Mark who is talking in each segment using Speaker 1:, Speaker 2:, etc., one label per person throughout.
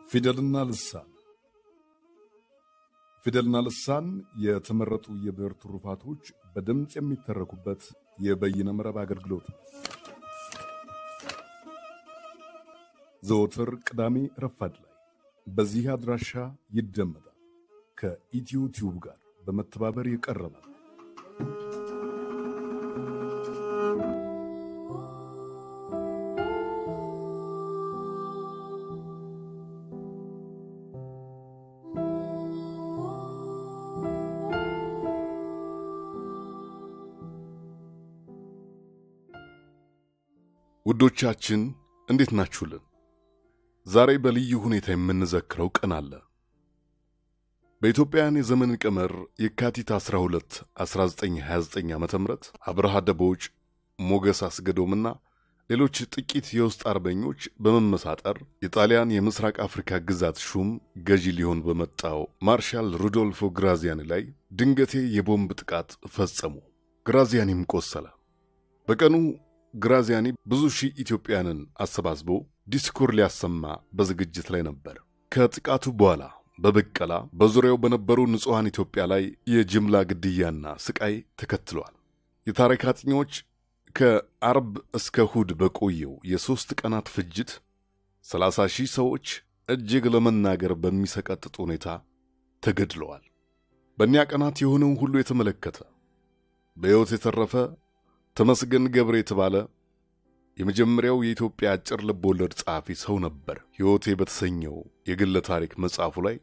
Speaker 1: ፊደልና ልሳን የተመረጡ የብዕር ትሩፋቶች በድምጽ የሚተረኩበት የበይነ መረብ አገልግሎት ዘወትር ቅዳሜ ረፋድ ላይ በዚህ አድራሻ ይደመጣል። ከኢትዮ ቲዩብ ጋር በመተባበር ይቀርባል። ውዶቻችን እንዴት ናችሁልን? ዛሬ በልዩ ሁኔታ የምንዘክረው ቀን አለ። በኢትዮጵያን የዘመን ቀመር የካቲት 12 1929 ዓ.ም አብርሃ ደቦጭ፣ ሞገስ አስገዶምና ሌሎች ጥቂት የውስጥ አርበኞች በመመሳጠር የጣሊያን የምስራቅ አፍሪካ ግዛት ሹም ገዢ ሊሆን በመጣው ማርሻል ሩዶልፎ ግራዚያኒ ላይ ድንገቴ የቦምብ ጥቃት ፈጸሙ። ግራዚያኒም ቆሰለ። በቀኑ ግራዚያኒ ብዙ ሺህ ኢትዮጵያንን አሰባስቦ ዲስኩር ሊያሰማ በዝግጅት ላይ ነበር። ከጥቃቱ በኋላ በበቀላ በዙሪያው በነበሩ ንጹሃን ኢትዮጵያ ላይ የጅምላ ግድያና ስቃይ ተከትሏል። የታሪክ አጥኚዎች ከአርብ እስከ እሁድ በቆየው የ3 ቀናት ፍጅት 30,000 ሰዎች እጅግ ለመናገር በሚሰቀጥጥ ሁኔታ ተገድለዋል። በእኒያ ቀናት የሆነውን ሁሉ የተመለከተ በሕይወት የተረፈ ተመስገን ገብረ የተባለ የመጀመሪያው የኢትዮጵያ አጭር ልቦለድ ጸሐፊ ሰው ነበር። ሕይወቴ በተሰኘው የግል ታሪክ መጽሐፉ ላይ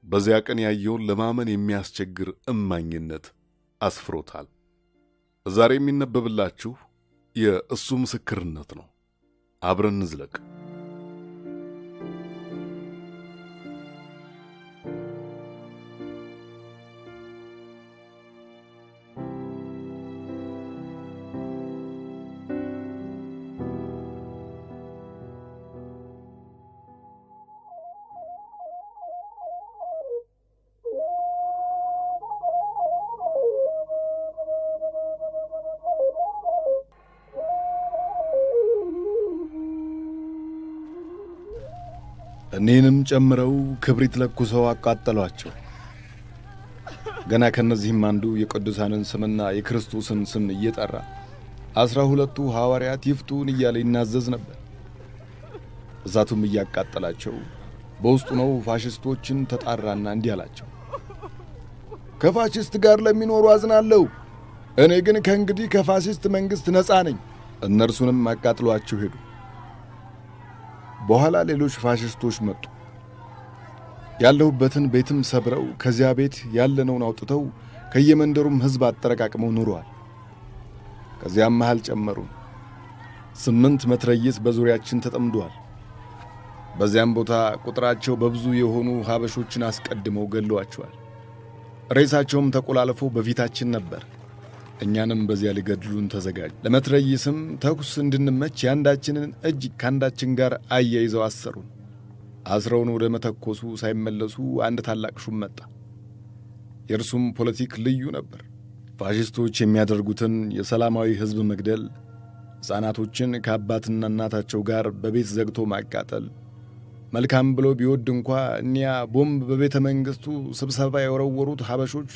Speaker 1: በዚያ ቀን ያየውን ለማመን የሚያስቸግር እማኝነት አስፍሮታል። ዛሬ የሚነበብላችሁ የእሱ ምስክርነት ነው። አብረን እንዝለቅ።
Speaker 2: እኔንም ጨምረው ክብሪት ለኩሰው አቃጠሏቸው። ገና ከነዚህም አንዱ የቅዱሳንን ስምና የክርስቶስን ስም እየጠራ 12ቱ ሐዋርያት ይፍቱን እያለ ይናዘዝ ነበር። እሳቱም እያቃጠላቸው በውስጡ ነው ፋሽስቶችን ተጣራና እንዲህ አላቸው። ከፋሽስት ጋር ለሚኖሩ አዝናለሁ። እኔ ግን ከእንግዲህ ከፋሽስት መንግስት ነፃ ነኝ። እነርሱንም አቃጥሏቸው ሄዱ። በኋላ ሌሎች ፋሽስቶች መጡ። ያለሁበትን ቤትም ሰብረው ከዚያ ቤት ያለነውን አውጥተው ከየመንደሩም ህዝብ አጠረቃቅመው ኑረዋል። ከዚያም መሃል ጨመሩን። 8 መትረየስ በዙሪያችን ተጠምደዋል። በዚያም ቦታ ቁጥራቸው በብዙ የሆኑ ሀበሾችን አስቀድመው ገለዋቸዋል። ሬሳቸውም ተቆላልፎ በፊታችን ነበር። እኛንም በዚያ ሊገድሉን ተዘጋጁ። ለመትረየስም ተኩስ እንድንመች ያንዳችንን እጅ ካንዳችን ጋር አያይዘው አሰሩን። አስረውን ወደ መተኮሱ ሳይመለሱ አንድ ታላቅ ሹም መጣ። የእርሱም ፖለቲክ ልዩ ነበር። ፋሽስቶች የሚያደርጉትን የሰላማዊ ህዝብ መግደል፣ ሕፃናቶችን ከአባትና እናታቸው ጋር በቤት ዘግቶ ማቃጠል፣ መልካም ብሎ ቢወድ እንኳ እኒያ ቦምብ በቤተ መንግስቱ ስብሰባ የወረወሩት ሀበሾች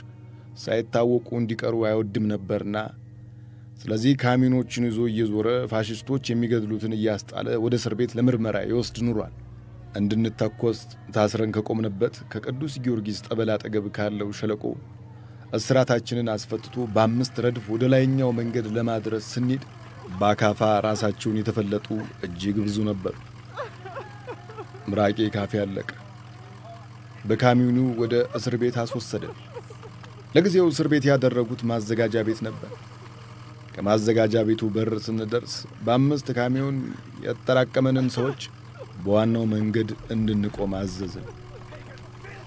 Speaker 2: ሳይታወቁ እንዲቀሩ አይወድም ነበርና ስለዚህ ካሚኖችን ይዞ እየዞረ ፋሽስቶች የሚገድሉትን እያስጣለ ወደ እስር ቤት ለምርመራ ይወስድ ኑሯል። እንድንተኮስ ታስረን ከቆምንበት ከቅዱስ ጊዮርጊስ ጠበል አጠገብ ካለው ሸለቆ እስራታችንን አስፈትቶ በ5 ረድፍ ወደ ላይኛው መንገድ ለማድረስ ስንሄድ በአካፋ ራሳቸውን የተፈለጡ እጅግ ብዙ ነበሩ። ምራቄ ካፌ አለቀ። በካሚኑ ወደ እስር ቤት አስወሰደ። ለጊዜው እስር ቤት ያደረጉት ማዘጋጃ ቤት ነበር። ከማዘጋጃ ቤቱ በር ስንደርስ በ5 ካሚዮን ያጠራቀመንን ሰዎች በዋናው መንገድ እንድንቆም አዘዘን።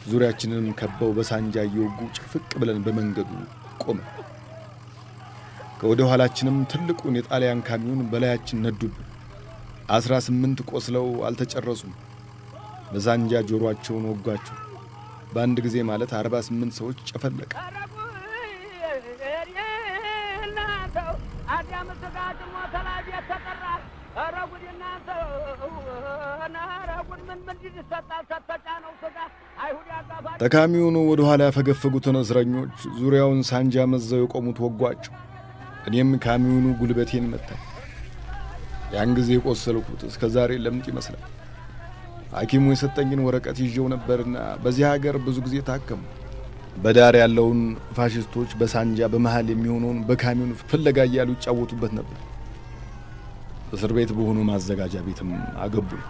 Speaker 2: ዙሪያችንን ከበው በሳንጃ እየወጉ ጭፍቅ ብለን በመንገዱ ቆመ። ከወደ ኋላችንም ትልቁን የጣሊያን ካሚዮን በላያችን ነዱብን። 18 ቆስለው አልተጨረሱም። በሳንጃ ጆሮአቸውን ወጓቸው። በአንድ ጊዜ ማለት 48 ሰዎች ጨፈለቀ። ተካሚውን ወደ ኋላ ያፈገፈጉትን እስረኞች ዙሪያውን ሳንጃ መዘው የቆሙት ወጓቸው። እኔም ካሚውኑ ጉልበቴን መታኝ። ያን ጊዜ የቆሰልኩት እስከ ዛሬ ለምጥ ይመስላል። ሐኪሙ የሰጠኝን ወረቀት ይዤው ነበርና በዚህ ሀገር ብዙ ጊዜ ታከሙ። በዳር ያለውን ፋሽስቶች በሳንጃ በመሃል የሚሆነውን በካሚውን ፍለጋ እያሉ ይጫወቱበት ነበር። እስር ቤት በሆኑ ማዘጋጃ ቤትም አገቡኝ።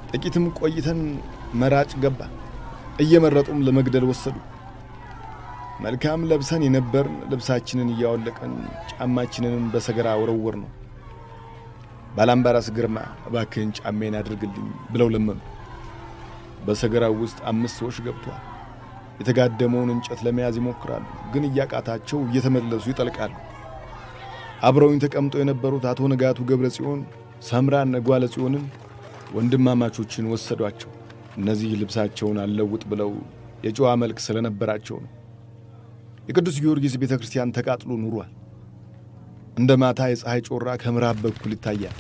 Speaker 2: ጥቂትም ቆይተን መራጭ ገባ። እየመረጡም ለመግደል ወሰዱ። መልካም ለብሰን የነበርን ልብሳችንን እያወለቀን ጫማችንንም በሰገራ ወረወር ነው። ባላምባራስ ግርማ እባክህን ጫሜን አድርግልኝ ብለው ለመኑ። በሰገራው ውስጥ 5 ሰዎች ገብተዋል። የተጋደመውን እንጨት ለመያዝ ይሞክራሉ፣ ግን እያቃታቸው እየተመለሱ ይጠልቃሉ። አብረውኝ ተቀምጠው የነበሩት አቶ ንጋቱ ገብረ ጽዮን፣ ሰምራን ጓለ ጽዮንን ወንድማማቾችን ወሰዷቸው። እነዚህ ልብሳቸውን አለውጥ ብለው የጨዋ መልክ ስለነበራቸው ነው። የቅዱስ ጊዮርጊስ ቤተክርስቲያን ተቃጥሎ ኑሯል። እንደ ማታ የፀሐይ ጮራ ከምዕራብ በኩል ይታያል።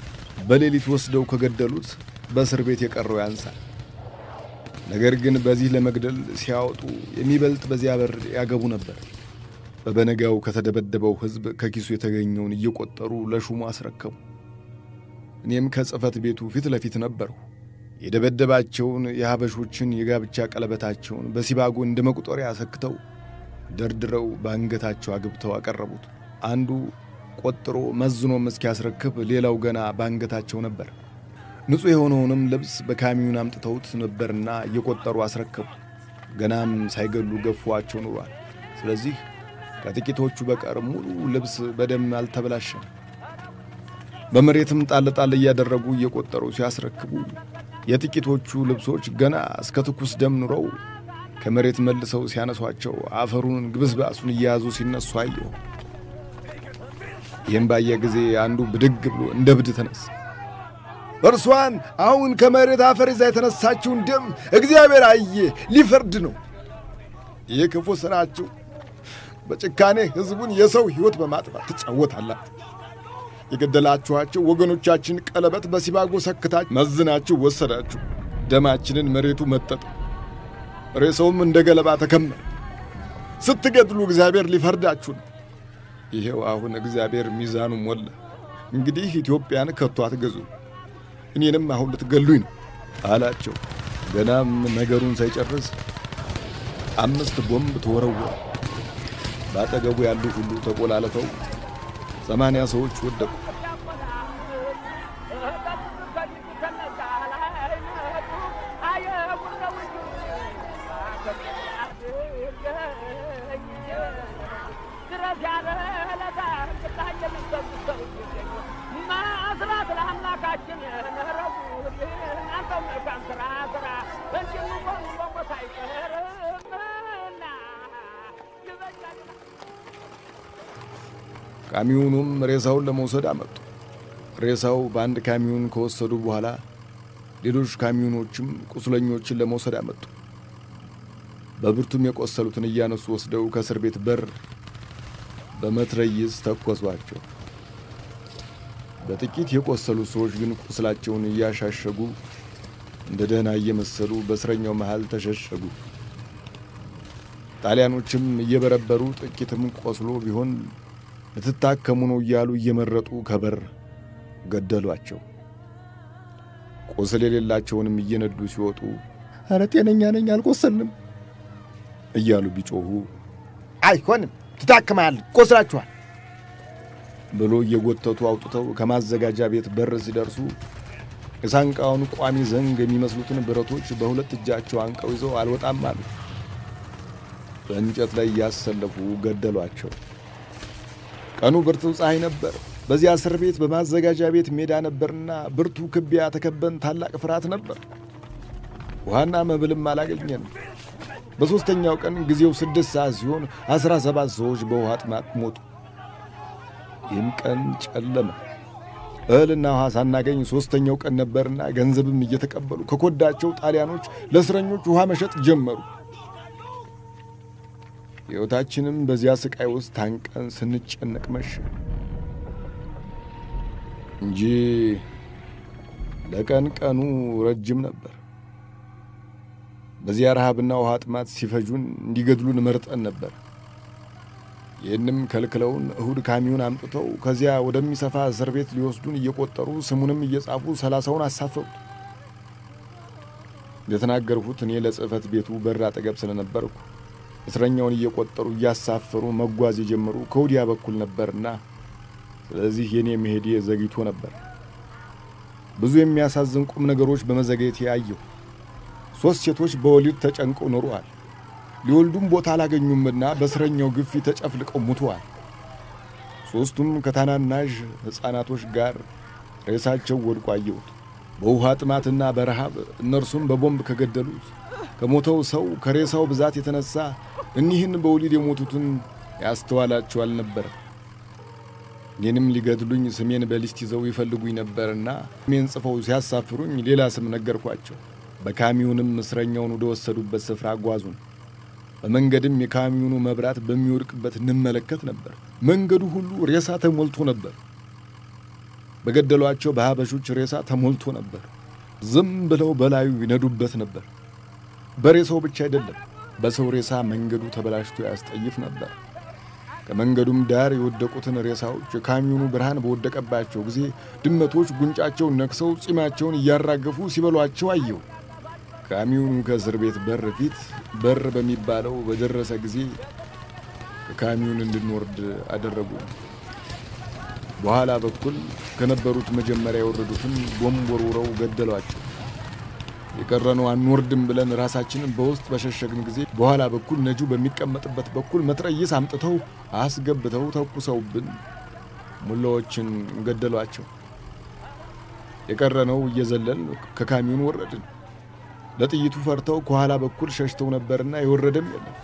Speaker 2: በሌሊት ወስደው ከገደሉት በእስር ቤት የቀረው ያንሳል። ነገር ግን በዚህ ለመግደል ሲያወጡ የሚበልጥ በዚያ በር ያገቡ ነበር። በበነጋው ከተደበደበው ሕዝብ ከኪሱ የተገኘውን እየቆጠሩ ለሹሙ አስረከቡ። እኔም ከጽሕፈት ቤቱ ፊት ለፊት ነበርሁ። የደበደባቸውን የሀበሾችን የጋብቻ ቀለበታቸውን በሲባጎ እንደ መቁጠሪያ ሰክተው ደርድረው በአንገታቸው አግብተው አቀረቡት። አንዱ ቆጥሮ መዝኖም እስኪያስረክብ ሌላው ገና በአንገታቸው ነበር። ንጹሕ የሆነውንም ልብስ በካሚውን አምጥተውት ነበርና እየቆጠሩ አስረከቡ። ገናም ሳይገሉ ገፏቸው ኑሯል። ስለዚህ ከጥቂቶቹ በቀር ሙሉ ልብስ በደም አልተበላሸም። በመሬትም ጣል ጣል እያደረጉ እየቆጠሩ ሲያስረክቡ የጥቂቶቹ ልብሶች ገና እስከ ትኩስ ደም ኑረው ከመሬት መልሰው ሲያነሷቸው አፈሩን ግብስባሱን እያያዙ ሲነሱ አየሁ። ይህም ባየ ጊዜ አንዱ ብድግ ብሎ እንደ ብድ ተነሳ። እርሷን አሁን ከመሬት አፈር ይዛ የተነሳችውን ደም እግዚአብሔር አየ፣ ሊፈርድ ነው። ይህ ክፉ ሥራችሁ በጭካኔ ሕዝቡን የሰው ሕይወት በማጥፋት ትጫወታላችሁ። የገደላችኋቸው ወገኖቻችን ቀለበት በሲባጎ ሰክታችሁ መዝናችሁ ወሰዳችሁ። ደማችንን መሬቱ መጠጠ፣ ሬሳውም እንደ ገለባ ተከመረ። ስትገድሉ እግዚአብሔር ሊፈርዳችሁ ነው። ይሄው አሁን እግዚአብሔር ሚዛኑ ሞላ። እንግዲህ ኢትዮጵያን ከቶ አትገዙ፣ እኔንም አሁን ልትገሉኝ ነው አላቸው። ገናም ነገሩን ሳይጨርስ 5 ቦምብ ተወረወረ። ባጠገቡ ያሉ ሁሉ ተቆላለፈው 80 ሰዎች ወደቁ። ካሚዮኑም ሬሳውን ለመውሰድ አመጡ። ሬሳው በአንድ ካሚዮን ከወሰዱ በኋላ ሌሎች ካሚዮኖችም ቁስለኞችን ለመውሰድ አመጡ። በብርቱም የቆሰሉትን እያነሱ ወስደው ከእስር ቤት በር በመትረየስ ተኮሷቸው። በጥቂት የቆሰሉ ሰዎች ግን ቁስላቸውን እያሻሸጉ እንደ ደህና እየመሰሉ በእስረኛው መሃል ተሸሸጉ። ጣሊያኖችም እየበረበሩ ጥቂትም ቆስሎ ቢሆን ልትታከሙ ነው እያሉ እየመረጡ ከበር ገደሏቸው። ቁስል የሌላቸውንም እየነዱ ሲወጡ ኧረ ጤነኛ ነኝ አልቆሰልንም እያሉ ቢጮሁ አይሆንም ትታከማል ቆስላችኋል ብሎ እየጎተቱ አውጥተው ከማዘጋጃ ቤት በር ሲደርሱ የሳንቃውን ቋሚ ዘንግ የሚመስሉትን ብረቶች በሁለት እጃቸው አንቀው ይዘው አልወጣም አሉ። በእንጨት ላይ ያሰለፉ ገደሏቸው። ቀኑ ብርቱ ፀሐይ ነበር። በዚያ እስር ቤት በማዘጋጃ ቤት ሜዳ ነበርና ብርቱ ክቢያ ተከበን ታላቅ ፍርሃት ነበር። ውሃና መብልም አላገኘንም። በሦስተኛው ቀን ጊዜው 6 ሰዓት ሲሆን 17 ሰዎች በውሃ ጥማት ሞቱ። ይህም ቀን ጨለመ። እህልና ውሃ ሳናገኝ 3ኛው ቀን ነበርና ገንዘብም እየተቀበሉ ከኮዳቸው ጣሊያኖች ለእስረኞች ውሃ መሸጥ ጀመሩ። ሕይወታችንም በዚያ ስቃይ ውስጥ ታንቀን ስንጨነቅ መሸ። እንጂ ለቀን ቀኑ ረጅም ነበር። በዚያ ረሃብና ውሃ ጥማት ሲፈጁን እንዲገድሉን መርጠን ነበር። ይህንም ከልክለውን እሁድ ካሚውን አምጥተው ከዚያ ወደሚሰፋ እስር ቤት ሊወስዱን እየቆጠሩ ስሙንም እየጻፉ 30ውን አሳፈሩት። እንደተናገርኩት እኔ ለጽሕፈት ቤቱ በር አጠገብ ስለነበርኩ እስረኛውን እየቆጠሩ እያሳፈሩ መጓዝ የጀመሩ ከወዲያ በኩል ነበርና ስለዚህ የኔ መሄዴ ዘግይቶ ነበር። ብዙ የሚያሳዝን ቁም ነገሮች በመዘግየቴ አየሁ። 3 ሴቶች በወሊድ ተጨንቀው ኖረዋል። ሊወልዱም ቦታ አላገኙምና በእስረኛው ግፊት ተጨፍልቀው ሞተዋል። 3ቱም ከታናናሽ ሕፃናቶች ጋር ሬሳቸው ወድቆ አየሁት። በውሃ ጥማትና በረሃብ እነርሱም በቦምብ ከገደሉት ከሞተው ሰው ከሬሳው ብዛት የተነሳ እኒህን በወሊድ የሞቱትን ያስተዋላቸው አልነበር። እኔንም ሊገድሉኝ ስሜን በሊስት ይዘው ይፈልጉኝ ነበርና ስሜን ጽፈው ሲያሳፍሩኝ ሌላ ስም ነገርኳቸው። በካሚዮንም እስረኛውን ወደ ወሰዱበት ስፍራ አጓዙን። በመንገድም የካሚዮኑ መብራት በሚወድቅበት እንመለከት ነበር። መንገዱ ሁሉ ሬሳ ተሞልቶ ነበር። በገደሏቸው በሐበሾች ሬሳ ተሞልቶ ነበር። ዝም ብለው በላዩ ይነዱበት ነበር። በሬሳው ብቻ አይደለም፣ በሰው ሬሳ መንገዱ ተበላሽቶ ያስጠይፍ ነበር። ከመንገዱም ዳር የወደቁትን ሬሳዎች የካሚዮኑ ብርሃን በወደቀባቸው ጊዜ ድመቶች ጉንጫቸውን ነክሰው ጺማቸውን እያራገፉ ሲበሏቸው አየሁ። ካሚዮኑ ከእስር ቤት በር ፊት በር በሚባለው በደረሰ ጊዜ ከካሚዮኑ እንድንወርድ አደረጉ። በኋላ በኩል ከነበሩት መጀመሪያ የወረዱትን ቦምብ ወርውረው ገደሏቸው። የቀረነው አንወርድም ብለን ራሳችንን በውስጥ በሸሸግን ጊዜ በኋላ በኩል ነጂው በሚቀመጥበት በኩል መትረየስ አምጥተው አስገብተው ተኩሰውብን ሙላዎችን ገደሏቸው። የቀረነው እየዘለልን ከካሚዮኑ ወረድን። ለጥይቱ ፈርተው ከኋላ በኩል ሸሽተው ነበርና የወረደም የለም።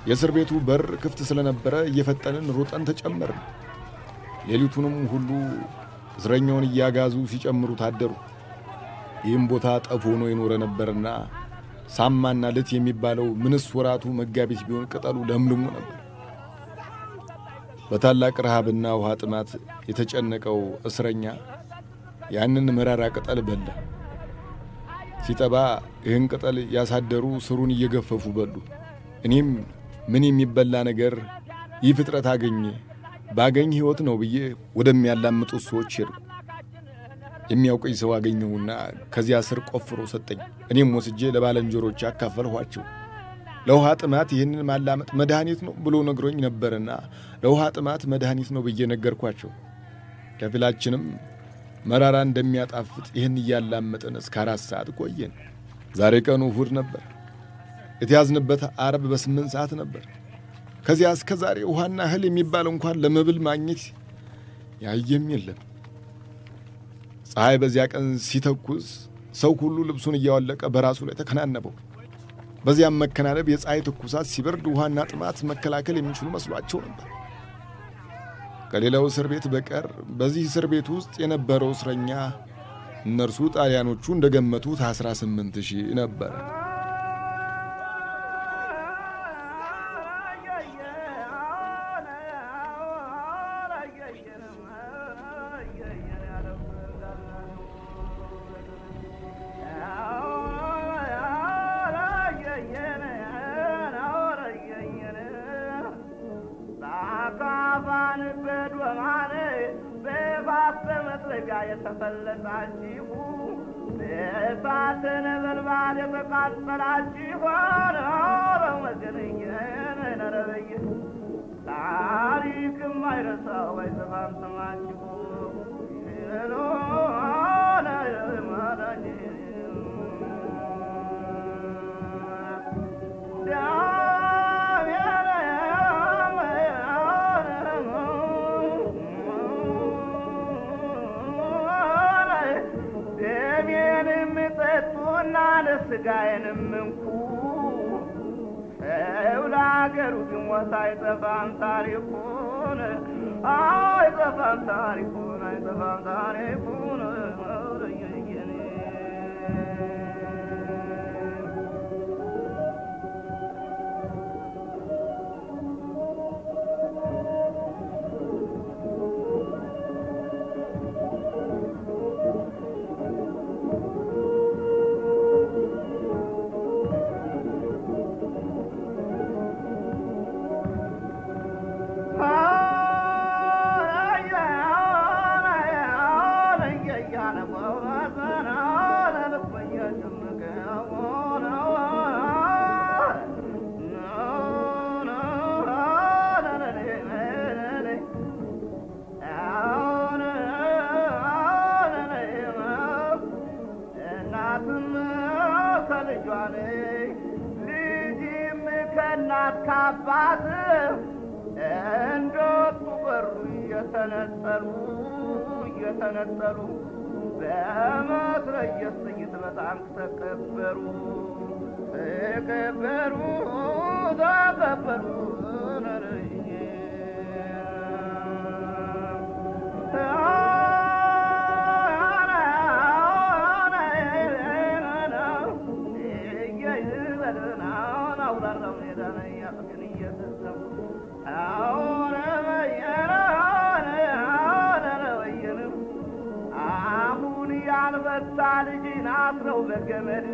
Speaker 2: የእስር ቤቱ በር ክፍት ስለነበረ እየፈጠንን ሮጠን ተጨመርን። ሌሊቱንም ሁሉ እስረኛውን እያጋዙ ሲጨምሩ ታደሩ። ይህም ቦታ ጠፍ ሆኖ የኖረ ነበርና ሳማና ልት የሚባለው ምንስ ወራቱ መጋቢት ቢሆን ቅጠሉ ለምልሞ ነበር። በታላቅ ረሃብና ውሃ ጥማት የተጨነቀው እስረኛ ያንን መራራ ቅጠል በላ። ሲጠባ ይህን ቅጠል ያሳደሩ ስሩን እየገፈፉ በሉ። እኔም ምን የሚበላ ነገር ይህ ፍጥረት አገኘ ባገኝ ሕይወት ነው ብዬ ወደሚያላምጡት ሰዎች ሄድኩ። የሚያውቀኝ ሰው አገኘሁና ከዚያ ስር ቆፍሮ ሰጠኝ። እኔም ወስጄ ለባለንጀሮች አካፈልኋቸው። ለውሃ ጥማት ይህንን ማላመጥ መድኃኒት ነው ብሎ ነግሮኝ ነበርና ለውሃ ጥማት መድኃኒት ነው ብዬ ነገርኳቸው። ከፊላችንም መራራ እንደሚያጣፍጥ ይህን እያላመጥን እስከ 4 ሰዓት ቆየን። ዛሬ ቀኑ እሁድ ነበር። የተያዝንበት ዓርብ በ8 ሰዓት ነበር። ከዚያ እስከ ዛሬ ውሃና እህል የሚባል እንኳን ለመብል ማግኘት ያየም የለም። ፀሐይ በዚያ ቀን ሲተኩስ ሰው ሁሉ ልብሱን እያወለቀ በራሱ ላይ ተከናነበው። በዚያም መከናነብ የፀሐይ ትኩሳት ሲበርድ ውሃና ጥማት መከላከል የሚችሉ መስሏቸው ነበር። ከሌላው እስር ቤት በቀር በዚህ እስር ቤት ውስጥ የነበረው እስረኛ እነርሱ ጣሊያኖቹ እንደገመቱት 18,000 ነበር።
Speaker 3: የተፈለጣችሁ በእሳትን በልባል የተቃጠላችሁ ወገንዬን ነረበየ ታሪክም አይረሳው አይጠፋም ስማችሁ ስጋዬንም እንኩ ሰው ለአገሩ ቢሞት አይጠፋም ታሪኩን አይጠፋም ታሪኩን አይጠፋም ታሪኩን አባት እንደወጡ በሩ እየተነጠሉ በመትረየስ ጥይት በጣም ተከበሩ ልጅን አስረው በገመድ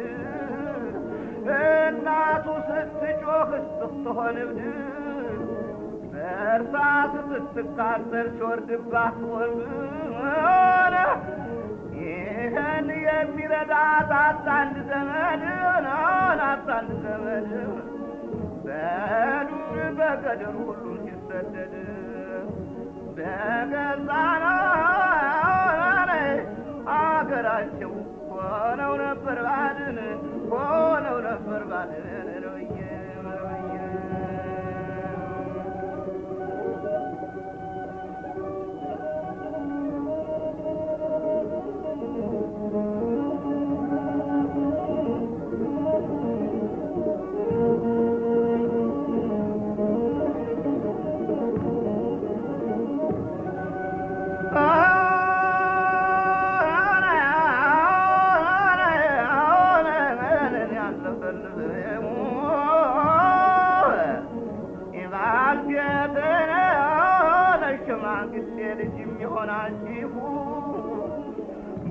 Speaker 3: እናቱ ስትጮህ ስትሆን እብድ እርሳስ ስትቃጠል ሲወርድባት ወልድ ይህን የሚረዳት አጣንድ ዘመድ በዱር በገደል ሁሉም ሲሰደድ በገዛና አገራቸው ሆነው ነበር ባድን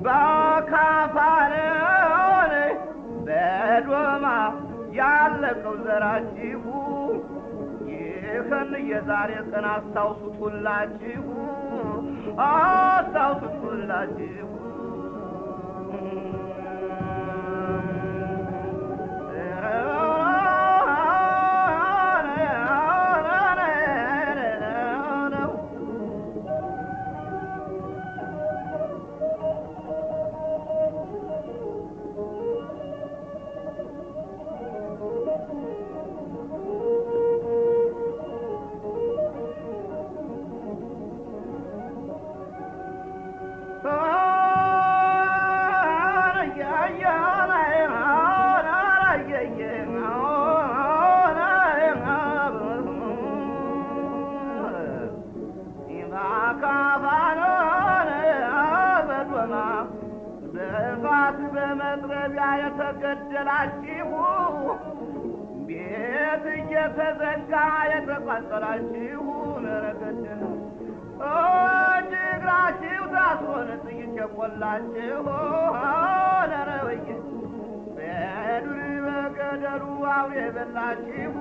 Speaker 3: ባካፋን በዶማ ያለቀው ዘራችሁ ይህን የዛሬ ቀን አስታውሱት ሁላችሁ በመጥረቢያ የተገደላችሁ ቤት እየተዘጋ የተቋጠራችሁ ነረገደል እጅግራችሁ ታስሮን ጥይት የቆላችሁ ነረወየ በዱር በገደሉ አውሬ የበላችሁ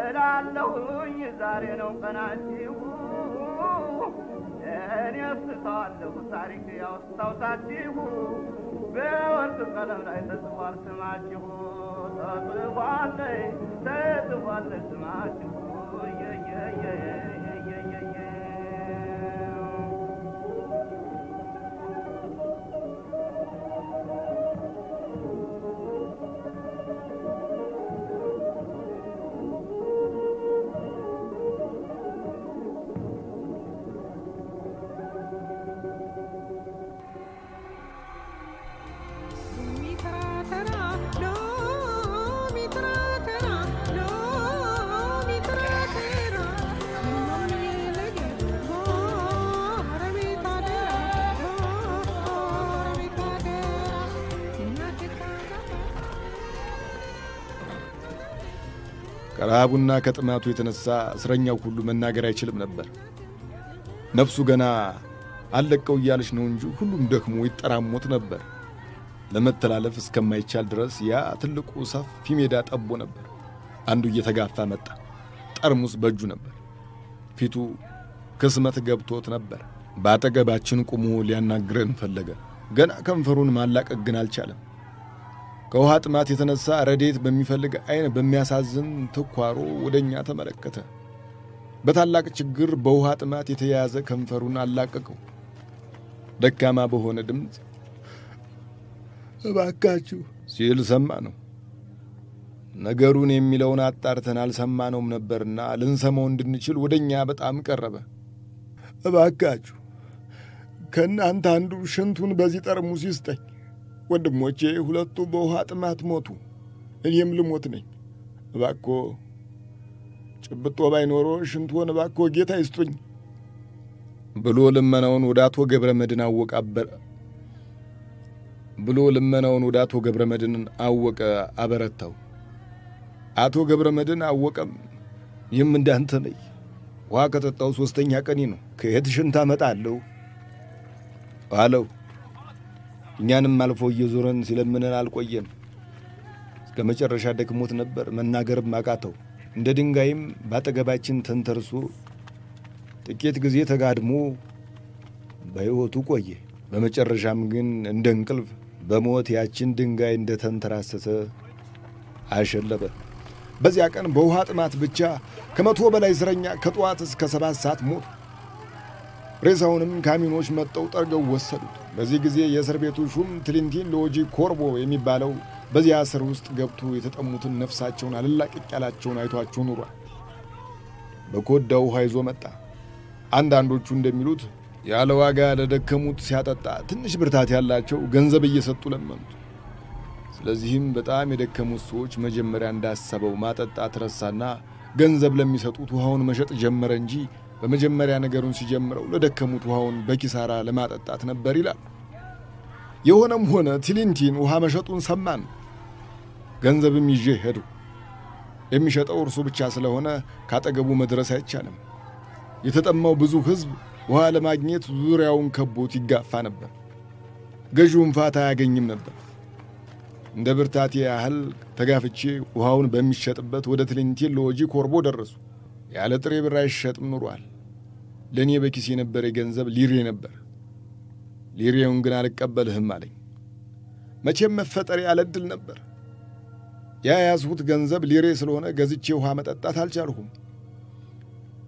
Speaker 3: እላለሁኝ ዛሬ ነው ቀናችሁ እኔ አስተዋለሁ ታሪክ ያስታውሳችሁ በወርቅ ቀለም ላይ ተጽፏል ስማችሁ ተጽፏል ስማችሁ
Speaker 2: ከረሃቡና ከጥማቱ የተነሳ እስረኛው ሁሉ መናገር አይችልም ነበር። ነፍሱ ገና አለቀው እያለች ነው እንጂ ሁሉም ደክሞ ይጠራሞት ነበር። ለመተላለፍ እስከማይቻል ድረስ ያ ትልቁ ሰፊ ሜዳ ጠቦ ነበር። አንዱ እየተጋፋ መጣ። ጠርሙስ በእጁ ነበር። ፊቱ ክስመት ገብቶት ነበር። በአጠገባችን ቆሞ ሊያናግረን ፈለገ። ገና ከንፈሩን ማላቀቅ ግን አልቻለም። ከውሃ ጥማት የተነሳ ረዴት በሚፈልግ አይን በሚያሳዝን ትኳሮ ወደኛ ተመለከተ። በታላቅ ችግር በውሃ ጥማት የተያዘ ከንፈሩን አላቀቀው። ደካማ በሆነ ድምፅ እባካችሁ ሲል ሰማ ነው። ነገሩን የሚለውን አጣርተን አልሰማነውም ነበርና ልንሰማው እንድንችል ወደኛ በጣም ቀረበ። እባካችሁ ከእናንተ አንዱ ሽንቱን በዚህ ጠርሙስ ይስጠኝ። ወንድሞቼ ሁለቱ በውሃ ጥማት ሞቱ፣ እኔም ልሞት ነኝ። እባኮ ጭብጦ ባይኖሮ ሽንቱን እባኮ ጌታ ይስጡኝ ብሎ ልመናውን ወደ አቶ ገብረመድህን አወቀ አበረታው። አቶ ገብረመድህን አወቀም ይህም እንዳንተ ነኝ። ውሃ ከጠጣው 3ኛ ቀኔ ነው። ከየት ሽንት አመጣለሁ አለው። እኛንም አልፎ እየዞረን ሲለምነን አልቆየም። እስከ መጨረሻ ደክሞት ነበር። መናገርም አቃተው። እንደ ድንጋይም ባጠገባችን ተንተርሶ ጥቂት ጊዜ ተጋድሞ በሕይወቱ ቆየ። በመጨረሻም ግን እንደ እንቅልፍ በሞት ያችን ድንጋይ እንደ ተንተራሰሰ አሸለበ። በዚያ ቀን በውሃ ጥማት ብቻ ከ100 በላይ እስረኛ ከጠዋት እስከ 7 ሰዓት ሞቱ። ሬሳውንም ካሚኖች መጠው ጠርገው ወሰዱት። በዚህ ጊዜ የእስር ቤቱ ሹም ትሊንቲን ሎጂ ኮርቦ የሚባለው በዚያ እስር ውስጥ ገብቶ የተጠሙትን ነፍሳቸውን አልላቀቅ ያላቸውን አይቷቸው ኑሯል። በኮዳ ውሃ ይዞ መጣ። አንዳንዶቹ እንደሚሉት ያለ ዋጋ ለደከሙት ሲያጠጣ ትንሽ ብርታት ያላቸው ገንዘብ እየሰጡ ለመኑት። ስለዚህም በጣም የደከሙት ሰዎች መጀመሪያ እንዳሰበው ማጠጣት ረሳና ገንዘብ ለሚሰጡት ውሃውን መሸጥ ጀመረ እንጂ በመጀመሪያ ነገሩን ሲጀምረው ለደከሙት ውሃውን በኪሳራ ለማጠጣት ነበር ይላል። የሆነም ሆነ ትሊንቲን ውሃ መሸጡን ሰማን። ገንዘብም ይዤ ሄዱ። የሚሸጠው እርሱ ብቻ ስለሆነ ካጠገቡ መድረስ አይቻልም። የተጠማው ብዙ ሕዝብ ውሃ ለማግኘት ዙሪያውን ከቦት ይጋፋ ነበር። ገዢውም ፋታ አያገኝም ነበር። እንደ ብርታቴ ያህል ተጋፍቼ ውሃውን በሚሸጥበት ወደ ትሊንቲን ሎጂ ኮርቦ ደረሱ። ያለ ጥሬ ብር አይሸጥም ኑሯል። ለእኔ በኪሴ የነበረ ገንዘብ ሊሬ ነበር። ሊሬውን ግን አልቀበልህም አለኝ። መቼም መፈጠሬ ያለ ዕድል ነበር። ያያዝሁት ገንዘብ ሊሬ ስለሆነ ገዝቼ ውሃ መጠጣት አልቻልሁም።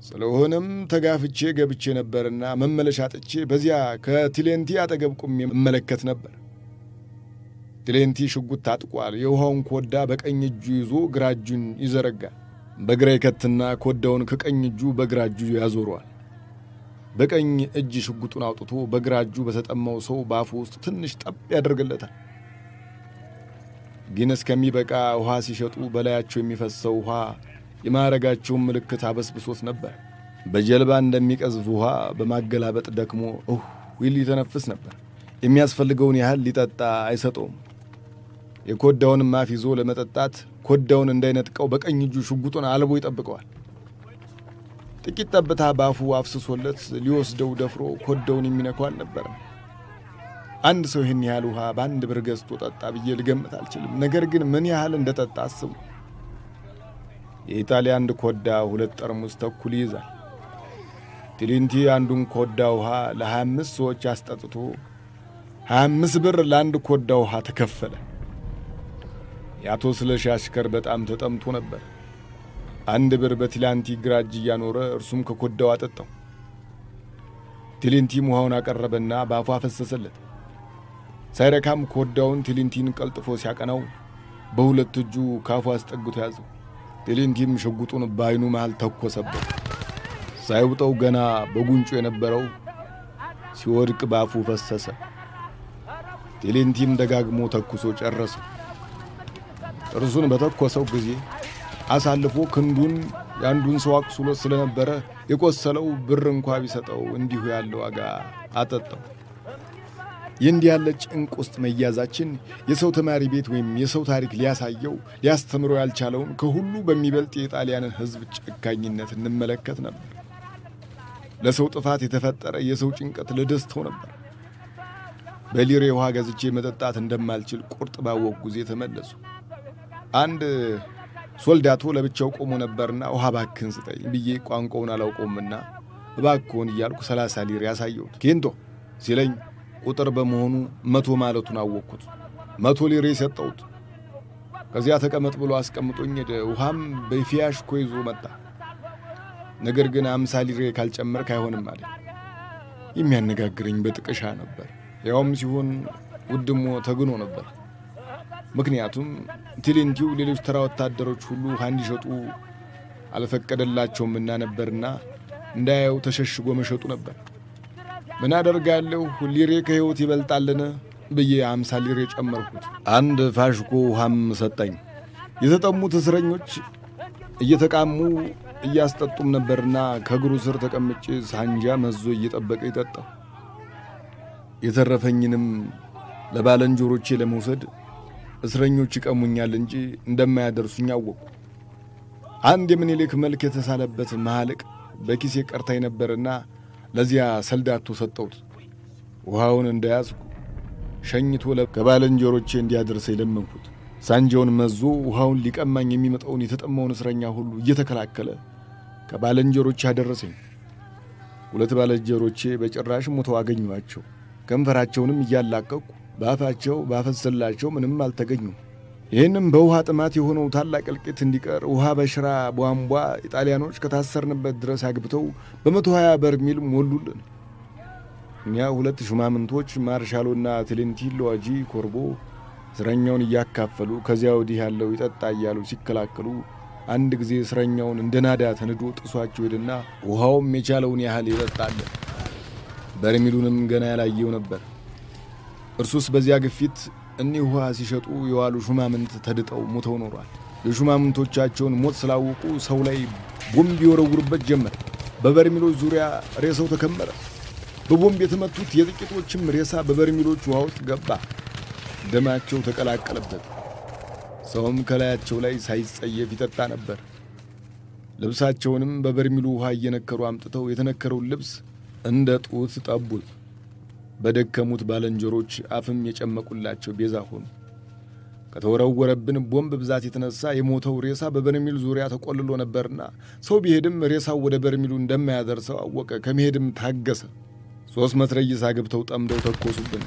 Speaker 2: ስለሆነም ተጋፍቼ ገብቼ ነበርና መመለሻ አጥቼ በዚያ ከትሊንቲ አጠገብ ቁሜ እመለከት ነበር። ትሊንቲ ሽጉጥ ታጥቋል። የውሃውን ኮዳ በቀኝ እጁ ይዞ ግራ እጁን ይዘረጋል። በግራ ይከትና ኮዳውን ከቀኝ እጁ በግራ እጁ ያዞረዋል። በቀኝ እጅ ሽጉጡን አውጥቶ በግራ እጁ በተጠማው ሰው ባፉ ውስጥ ትንሽ ጠብ ያደርግለታል። ግን እስከሚበቃ ውሃ ሲሸጡ በላያቸው የሚፈሰው ውሃ የማረጋቸውን ምልክት አበስብሶት ነበር። በጀልባ እንደሚቀዝፍ ውሃ በማገላበጥ ደክሞ ዊል ይተነፍስ ነበር። የሚያስፈልገውን ያህል ሊጠጣ አይሰጠውም። የኮዳውን ማፍ ይዞ ለመጠጣት ኮዳውን እንዳይነጥቀው በቀኝ እጁ ሽጉጡን አልቦ ይጠብቀዋል። ጥቂት ጠብታ ባፉ አፍስሶለት ሊወስደው ደፍሮ ኮዳውን የሚነካው አልነበረም። አንድ ሰው ይህን ያህል ውሃ በአንድ ብር ገዝቶ ጠጣ ብዬ ልገምት አልችልም። ነገር ግን ምን ያህል እንደጠጣ አስቡ። የኢጣሊያ አንድ ኮዳ 2 ጠርሙስ ተኩል ይይዛል። ትሊንቲ አንዱን ኮዳ ውሃ ለ25 ሰዎች አስጠጥቶ 25 ብር ለአንድ ኮዳ ውሃ ተከፈለ። የአቶ ስለሺ አሽከር በጣም ተጠምቶ ነበር። 1 ብር በትሊንቲ ግራ እጅ እያኖረ እርሱም ከኮዳው አጠጣው። ትሊንቲም ውሃውን አቀረበና ባፉ አፈሰሰለት። ሳይረካም ኮዳውን ትሊንቲን ቀልጥፎ ሲያቀናው በሁለት እጁ ካፉ አስጠግቶ ያዘው። ትሊንቲም ሽጉጡን በአይኑ መሃል ተኮሰበት። ሳይውጠው ገና በጉንጩ የነበረው ሲወድቅ ባፉ ፈሰሰ። ትሊንቲም ደጋግሞ ተኩሶ ጨረሰ። እርሱን በተኮሰው ጊዜ አሳልፎ ክንዱን ያንዱን ሰው አቁስሎ ስለነበረ የቆሰለው ብር እንኳን ቢሰጠው እንዲሁ ያለው ዋጋ አጠጣው። ይንዲ ያለ ጭንቅ ውስጥ መያዛችን የሰው ተማሪ ቤት ወይም የሰው ታሪክ ሊያሳየው ሊያስተምረው ያልቻለውን ከሁሉ በሚበልጥ የጣሊያንን ሕዝብ ጨካኝነት እንመለከት ነበር። ለሰው ጥፋት የተፈጠረ የሰው ጭንቀት ለደስታው ነበር። በሊሬ ውሃ ገዝቼ መጠጣት እንደማልችል ቁርጥ ባወቅ ጊዜ ተመለሱ። አንድ ሶልዳቶ ለብቻው ቆሞ ነበርና ውሃ ባክን ስጠኝ ብዬ ቋንቋውን አላውቀውምና እባክዎን እያልኩ 30 ሊሬ ያሳየሁት። ኬንቶ ሲለኝ ቁጥር በመሆኑ 100 ማለቱን አወቅኩት። 100 ሊሬ ሰጠሁት። ከዚያ ተቀመጥ ብሎ አስቀምጦኝ ሄደ። ውሃም በፊያሽኮ ይዞ መጣ። ነገር ግን 50 ሊሬ ካልጨመርክ አይሆንም አለ። የሚያነጋግረኝ በጥቅሻ ነበር። ያውም ሲሆን ውድሞ ተግኖ ነበር። ምክንያቱም ቲሊንቲው ሌሎች ተራ ወታደሮች ሁሉ ውሃ እንዲሸጡ አልፈቀደላቸውምና ነበርና እንዳያው ተሸሽጎ መሸጡ ነበር። ምን አደርጋለሁ ሊሬ ከሕይወት ይበልጣልን ብዬ 50 ሊሬ ጨመርኩት። አንድ ፋሽኮ ውሃም ሰጠኝ። የተጠሙት እስረኞች እየተቃሙ እያስጠጡም ነበርና ከእግሩ ስር ተቀምጬ ሳንጃ መዞ እየጠበቀ ይጠጣው። የተረፈኝንም ለባለንጆሮቼ ለመውሰድ እስረኞች ይቀሙኛል እንጂ እንደማያደርሱኝ አወቁ። አንድ የምኒልክ መልክ የተሳለበት መሐልቅ በኪሴ ቀርታኝ ነበርና ለዚያ ሰልዳቶ ሰጠሁት። ውሃውን እንደያዝኩ ሸኝቶ ከባለንጆሮቼ እንዲያደርሰኝ ለመንኩት። ሳንጃውን መዞ ውሃውን ሊቀማኝ የሚመጣውን የተጠማውን እስረኛ ሁሉ እየተከላከለ ከባለንጆሮቼ አደረሰኝ። ሁለት ባለንጆሮቼ በጭራሽ ሞተው አገኘኋቸው። ከንፈራቸውንም እያላቀቁ ባፋቸው ባፈሰላቸው ምንም አልተገኙም። ይህንም በውሃ ጥማት የሆነው ታላቅ እልቂት እንዲቀር ውሃ በሽራ ቧንቧ ኢጣሊያኖች ከታሰርንበት ድረስ አግብተው በ120 በርሜል ሞሉልን። እኛ ሁለት ሹማምንቶች ማርሻሎና ቴሌንቲሎ አጂ ኮርቦ እስረኛውን እያካፈሉ ከዚያ ወዲህ ያለው ይጠጣ እያሉ ሲከላከሉ አንድ ጊዜ እስረኛውን እንደናዳ ተንዶ ጥሷቸው ሄደና ውሃውም የቻለውን ያህል ይጠጣል። በርሜሉንም ገና ያላየው ነበር። እርሱስ በዚያ ግፊት እኒህ ውሃ ሲሸጡ የዋሉ ሹማምንት ተድጠው ሞተው ኖሯል። የሹማምንቶቻቸውን ሞት ስላወቁ ሰው ላይ ቦምብ ይወረውሩበት ጀመር። በበርሜሎች ዙሪያ ሬሳው ተከመረ። በቦምብ የተመቱት የጥቂቶችም ሬሳ በበርሜሎች ውሃ ውስጥ ገባ። ደማቸው ተቀላቀለበት። ሰውም ከላያቸው ላይ ሳይጸየፍ ይጠጣ ነበር። ልብሳቸውንም በበርሜሉ ውሃ እየነከሩ አምጥተው የተነከረውን ልብስ እንደ ጡት ጠቡት። በደከሙት ባለንጀሮች አፍም የጨመቁላቸው ቤዛ ሆኑ። ከተወረወረብን ቦምብ ብዛት የተነሳ የሞተው ሬሳ በበርሜሉ ዙሪያ ተቆልሎ ነበርና ሰው ቢሄድም ሬሳው ወደ በርሜሉ እንደማያደርሰው አወቀ። ከመሄድም ታገሰ። 3 መትረየስ አግብተው ጠምደው ተኮሱብን።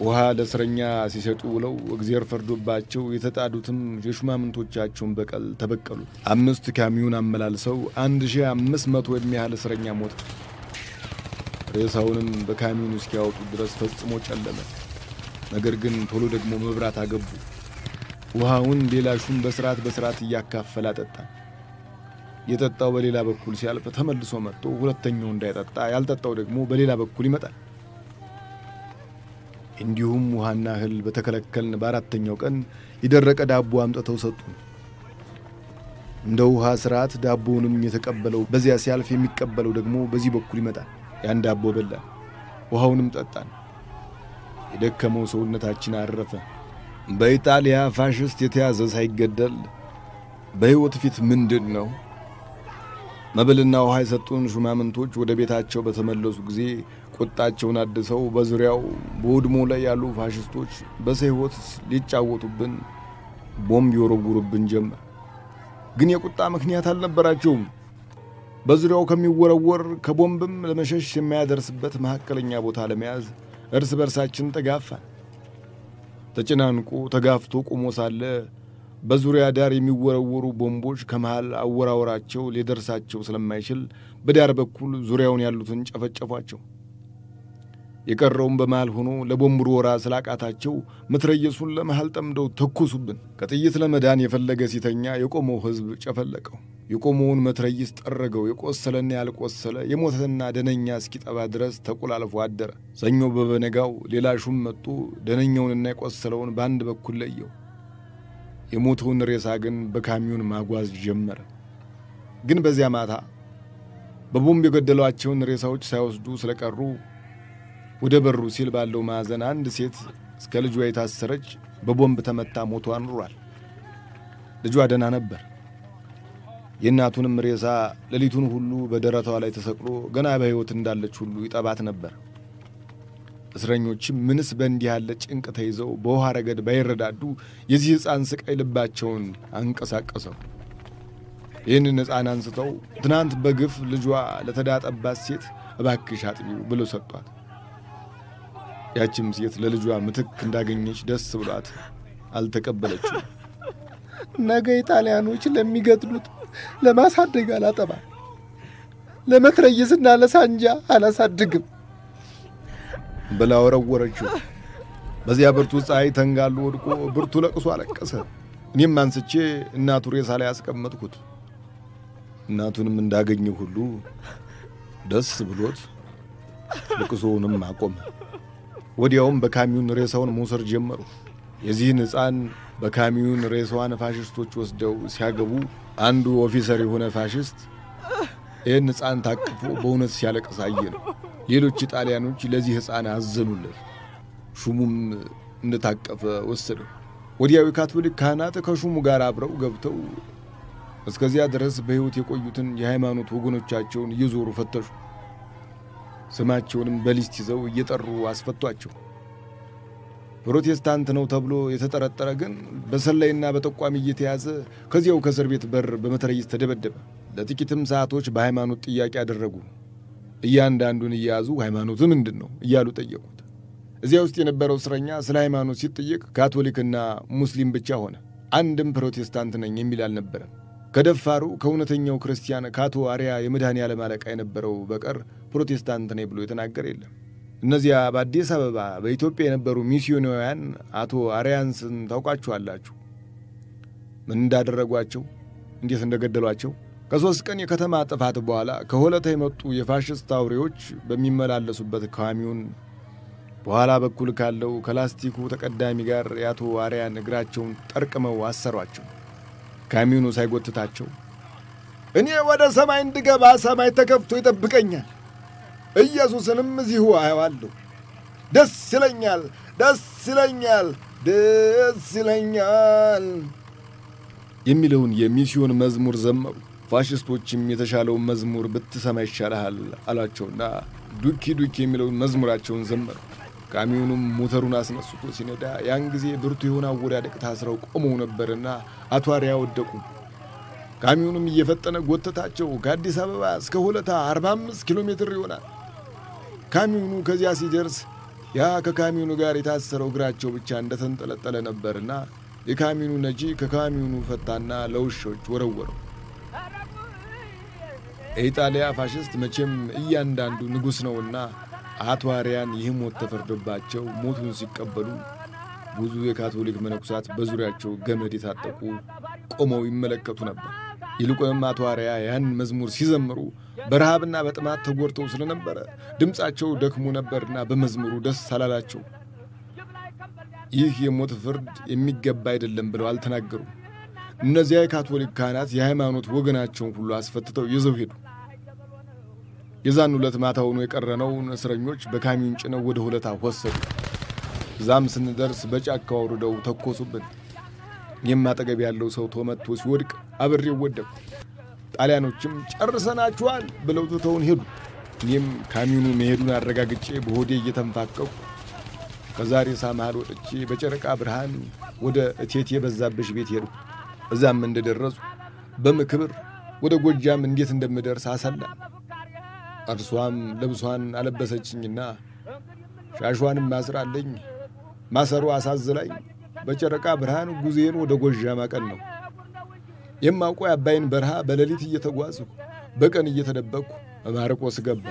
Speaker 2: ውሃ ለእስረኛ ሲሸጡ ውለው እግዚአብሔር ፈርዶባቸው የተጣዱትም የሹማምንቶቻቸውን በቀል ተበቀሉ። 5 ካሚዮን አመላልሰው 1500 የሚያህል እስረኛ ሞተ። ሬሳውንም በካሚዮኑ እስኪያወጡ ድረስ ፈጽሞ ጨለመ። ነገር ግን ቶሎ ደግሞ መብራት አገቡ። ውሃውን ሌላ ሹም በስርዓት እያካፈለ አጠጣ። የጠጣው በሌላ በኩል ሲያልፍ ተመልሶ መጥቶ ሁለተኛው እንዳይጠጣ ያልጠጣው ደግሞ በሌላ በኩል ይመጣል። እንዲሁም ውሃና እህል በተከለከልን በአራተኛው ቀን የደረቀ ዳቦ አምጥተው ሰጡን። እንደ ውሃ ስርዓት ዳቦውንም የተቀበለው በዚያ ሲያልፍ የሚቀበለው ደግሞ በዚህ በኩል ይመጣል። ያን ዳቦ በላን፣ ውሃውንም ጠጣን። የደከመው ሰውነታችን አረፈ። በኢጣሊያ ፋሽስት የተያዘ ሳይገደል በሕይወት ፊት ምንድን ነው? መብልና ውሃ የሰጡን ሹማምንቶች ወደ ቤታቸው በተመለሱ ጊዜ ቁጣቸውን አድሰው በዙሪያው በውድሞ ላይ ያሉ ፋሽስቶች በሰይወት ሊጫወቱብን ቦምብ ይወረውሩብን ጀመር። ግን የቁጣ ምክንያት አልነበራቸውም። በዙሪያው ከሚወረወር ከቦምብም ለመሸሽ የማያደርስበት መሐከለኛ ቦታ ለመያዝ እርስ በርሳችን ተጋፋን። ተጨናንቆ ተጋፍቶ ቆሞ ሳለ በዙሪያ ዳር የሚወረወሩ ቦምቦች ከመሃል አወራወራቸው ሊደርሳቸው ስለማይችል በዳር በኩል ዙሪያውን ያሉትን ጨፈጨፏቸው። የቀረውም በመሃል ሆኖ ለቦምብ ወራ ስላቃታቸው መትረየሱን ለመሃል ጠምደው ተኮሱብን። ከጥይት ለመዳን የፈለገ ሲተኛ የቆመው ሕዝብ ጨፈለቀው። የቆመውን መትረየስ ጠረገው። የቆሰለና ያልቆሰለ የሞተና ደነኛ እስኪጠባ ድረስ ተቆላልፎ አደረ። ሰኞ በበነጋው ሌላ ሹም መጥቶ ደነኛውንና የቆሰለውን በአንድ በኩል ለየው። የሞተውን ሬሳ ግን በካሚዮን ማጓዝ ጀመረ። ግን በዚያ ማታ በቦምብ የገደሏቸውን ሬሳዎች ሳይወስዱ ስለቀሩ ወደ በሩ ሲል ባለው ማዕዘን አንድ ሴት እስከ ልጇ የታሰረች በቦምብ ተመታ ሞቷ ኑሯል። ልጇ ደህና ነበር። የእናቱንም ሬሳ ሌሊቱን ሁሉ በደረቷ ላይ ተሰቅሎ ገና በሕይወት እንዳለች ሁሉ ይጠባት ነበር። እስረኞችም ምንስ በእንዲህ ያለ ጭንቅ ተይዘው በውሃ ረገድ ባይረዳዱ የዚህ ሕፃን ስቃይ ልባቸውን አንቀሳቀሰው። ይህንን ሕፃን አንስተው ትናንት በግፍ ልጇ ለተዳጠባት ሴት እባክሽ አጥቢው ብለው ሰጧት። ያችም ሴት ለልጇ ምትክ እንዳገኘች ደስ ብሏት አልተቀበለችም።
Speaker 4: ነገ ኢጣሊያኖች ለሚገድሉት ለማሳደግ አላጠባ፣ ለመትረየስና ለሳንጃ አላሳድግም።
Speaker 2: ብላ ወረወረችው። በዚያ ብርቱ ፀሐይ ተንጋሎ ወድቆ ብርቱ ለቅሶ አለቀሰ። እኔም አንስቼ እናቱ ሬሳ ላይ አስቀመጥኩት። እናቱንም እንዳገኘው ሁሉ ደስ ብሎት ልቅሶውንም አቆመ። ወዲያውም በካሚዮን ሬሳውን መውሰድ ጀመሩ። የዚህን ሕፃን በካሚዮን ሬሳዋን ፋሽስቶች ወስደው ሲያገቡ አንዱ ኦፊሰር የሆነ ፋሽስት ይህን ሕፃን ታቅፎ በእውነት ሲያለቅስ አየነው። ሌሎች ጣሊያኖች ለዚህ ሕፃን አዘኑለት። ሹሙም እንደታቀፈ ወሰደው። ወዲያው የካቶሊክ ካህናት ከሹሙ ጋር አብረው ገብተው እስከዚያ ድረስ በሕይወት የቆዩትን የሃይማኖት ወገኖቻቸውን እየዞሩ ፈተሹ። ስማቸውንም በሊስት ይዘው እየጠሩ አስፈቷቸው። ፕሮቴስታንት ነው ተብሎ የተጠረጠረ ግን በሰላይና በጠቋሚ እየተያዘ ከዚያው ከእስር ቤት በር በመትረየስ ተደበደበ። ለጥቂትም ሰዓቶች በሃይማኖት ጥያቄ አደረጉ። እያንዳንዱን እያያዙ ሃይማኖት ምንድነው እያሉ ጠየቁት። እዚያ ውስጥ የነበረው እስረኛ ስለ ሃይማኖት ሲጠየቅ ካቶሊክና ሙስሊም ብቻ ሆነ። አንድም ፕሮቴስታንት ነኝ የሚል አልነበረም። ከደፋሩ ከእውነተኛው ክርስቲያን ካቶ አሪያ የመድኃኔዓለም አለቃ የነበረው በቀር ፕሮቴስታንት ነኝ ብሎ የተናገረ የለም። እነዚያ በአዲስ አበባ በኢትዮጵያ የነበሩ ሚስዮናውያን አቶ አሪያንስን ታውቋቸዋላችሁ? ምን እንዳደረጓቸው፣ እንዴት እንደገደሏቸው? ከ3 ቀን የከተማ ጥፋት በኋላ ከሆለታ የመጡ የፋሽስት አውሬዎች በሚመላለሱበት ካሚዮን በኋላ በኩል ካለው ከላስቲኩ ተቀዳሚ ጋር የአቶ አሪያን እግራቸውን ጠርቅመው አሰሯቸው። ካሚዮኑ ሳይጎትታቸው እኔ ወደ ሰማይ እንድገባ ሰማይ ተከፍቶ ይጠብቀኛል፣ ኢየሱስንም እዚሁ አየዋለሁ፣ ደስ ይለኛል፣ ደስ ይለኛል፣ ደስ ይለኛል የሚለውን የሚስዮን መዝሙር ዘመሩ። ፋሽስቶችም የተሻለውን መዝሙር ብትሰማ ይሻልሃል አሏቸውና ዱኪ ዱኪ የሚለውን መዝሙራቸውን ዘመሩ። ካሚዮኑም ሞተሩን አስነስቶ ሲነዳ ያን ጊዜ ብርቱ የሆነ አወዳደቅ ታስረው ቆመው ነበርና አቶ አሪያ ወደቁ። ካሚዮኑም እየፈጠነ ጎተታቸው። ከአዲስ አበባ እስከ ሆለታ 45 ኪሎ ሜትር ይሆናል። ካሚዮኑ ከዚያ ሲደርስ ያ ከካሚዮኑ ጋር የታሰረው እግራቸው ብቻ እንደተንጠለጠለ ነበርና የካሚዮኑ ነጂ ከካሚዮኑ ፈታና ለውሾች ወረወረው። የኢጣሊያ ፋሽስት መቼም እያንዳንዱ ንጉሥ ነውና አቶ አሪያን ይህ ሞት ተፈርዶባቸው ሞቱን ሲቀበሉ ብዙ የካቶሊክ መነኩሳት በዙሪያቸው ገመድ የታጠቁ ቆመው ይመለከቱ ነበር። ይልቁንም አቶ አሪያ ያን መዝሙር ሲዘምሩ በረሃብና በጥማት ተጎድተው ስለነበረ ድምጻቸው ደክሞ ነበርና በመዝሙሩ ደስ አላላቸው። ይህ የሞት ፍርድ የሚገባ አይደለም ብለው አልተናገሩም። እነዚያ የካቶሊክ ካህናት የሃይማኖት ወገናቸውን ሁሉ አስፈትተው ይዘው ሄዱ። የዛን ዕለት ማታውኑ የቀረነውን እስረኞች በካሚዮን ጭነው ወደ ሆለታ ወሰዱ። እዛም ስንደርስ በጫካ አውርደው ተኮሱብን። እኔም አጠገብ ያለው ሰው ተመትቶ ሲወድቅ አብሬው ወደቅኩ። ጣሊያኖችም ጨርሰናችኋል ብለው ትተውን ሄዱ። እኔም ካሚዮኑ መሄዱን አረጋግጬ በሆዴ እየተንፋቀቁ ከዛሬሳ መሃል ወጥቼ በጨረቃ ብርሃን ወደ እቴቴ በዛብሽ ቤት ሄዱ። እዛም እንደደረሱ በምክብር ወደ ጎጃም እንዴት እንደምደርስ አሰላ። እርሷም ልብሷን አለበሰችኝና ሻሿንም ማስራለኝ። ማሰሩ አሳዝላኝ በጨረቃ ብርሃን ጉዜን ወደ ጎጃም አቀን ነው። የማውቀው የአባይን በረሃ በሌሊት እየተጓዝኩ በቀን እየተደበቅኩ ማርቆስ ገባ።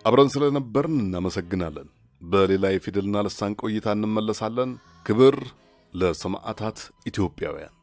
Speaker 1: አብረን ስለነበርን እናመሰግናለን። በሌላ የፊደልና ልሳን ቆይታ እንመለሳለን። ክብር ለሰማዕታት ኢትዮጵያውያን።